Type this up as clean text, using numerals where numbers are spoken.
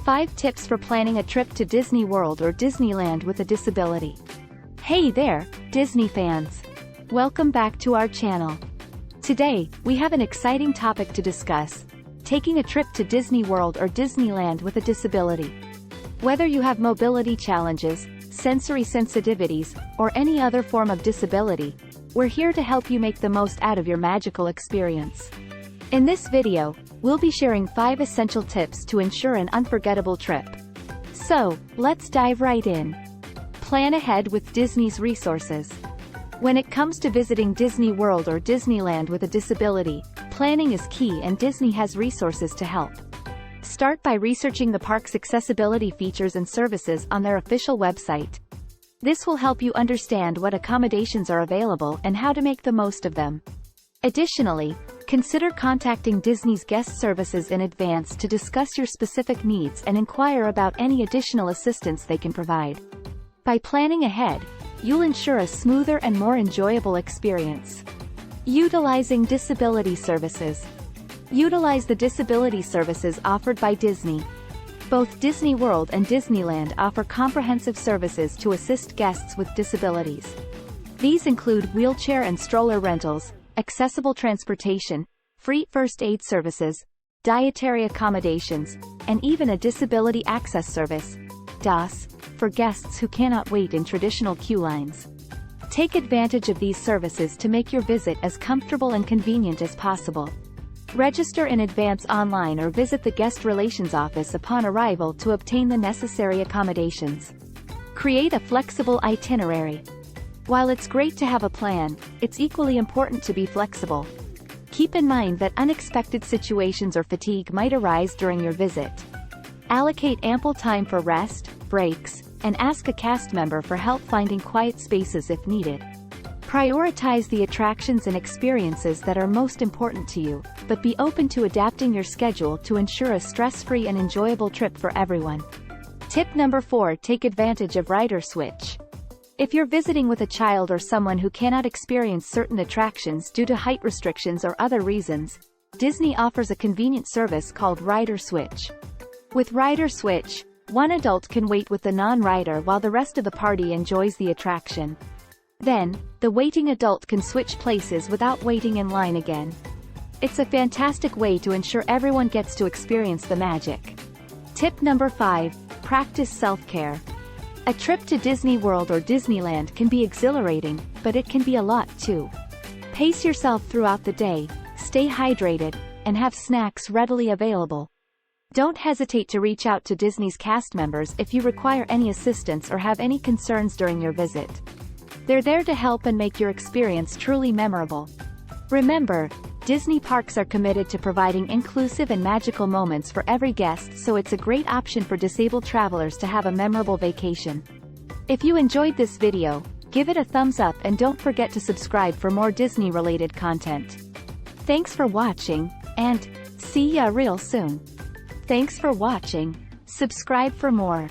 5 tips for planning a trip to Disney World or Disneyland with a disability. Hey there, Disney fans! Welcome back to our channel. Today, we have an exciting topic to discuss: taking a trip to Disney World or Disneyland with a disability. Whether you have mobility challenges, sensory sensitivities, or any other form of disability, we're here to help you make the most out of your magical experience. In this video, we'll be sharing 5 essential tips to ensure an unforgettable trip. So, let's dive right in. Plan ahead with Disney's resources. When it comes to visiting Disney World or Disneyland with a disability, planning is key, and Disney has resources to help. Start by researching the park's accessibility features and services on their official website. This will help you understand what accommodations are available and how to make the most of them. Additionally, consider contacting Disney's guest services in advance to discuss your specific needs and inquire about any additional assistance they can provide. By planning ahead, you'll ensure a smoother and more enjoyable experience. Utilizing disability services. Utilize the disability services offered by Disney. Both Disney World and Disneyland offer comprehensive services to assist guests with disabilities. These include wheelchair and stroller rentals, accessible transportation, free first aid services, dietary accommodations, and even a disability access service, DAS, for guests who cannot wait in traditional queue lines. Take advantage of these services to make your visit as comfortable and convenient as possible. Register in advance online or visit the guest relations office upon arrival to obtain the necessary accommodations. Create a flexible itinerary. While it's great to have a plan, it's equally important to be flexible. Keep in mind that unexpected situations or fatigue might arise during your visit. Allocate ample time for rest, breaks, and ask a cast member for help finding quiet spaces if needed. Prioritize the attractions and experiences that are most important to you, but be open to adapting your schedule to ensure a stress-free and enjoyable trip for everyone. Tip number 4: take advantage of rider switch. If you're visiting with a child or someone who cannot experience certain attractions due to height restrictions or other reasons, Disney offers a convenient service called Rider Switch. With Rider Switch, one adult can wait with the non-rider while the rest of the party enjoys the attraction. Then, the waiting adult can switch places without waiting in line again. It's a fantastic way to ensure everyone gets to experience the magic. Tip number 5: practice self-care. A trip to Disney World or Disneyland can be exhilarating, but it can be a lot too. Pace yourself throughout the day, stay hydrated, and have snacks readily available. Don't hesitate to reach out to Disney's cast members if you require any assistance or have any concerns during your visit. They're there to help and make your experience truly memorable. Remember, Disney parks are committed to providing inclusive and magical moments for every guest, so it's a great option for disabled travelers to have a memorable vacation. If you enjoyed this video, give it a thumbs up and don't forget to subscribe for more Disney-related content. Thanks for watching, and see ya real soon. Thanks for watching. Subscribe for more.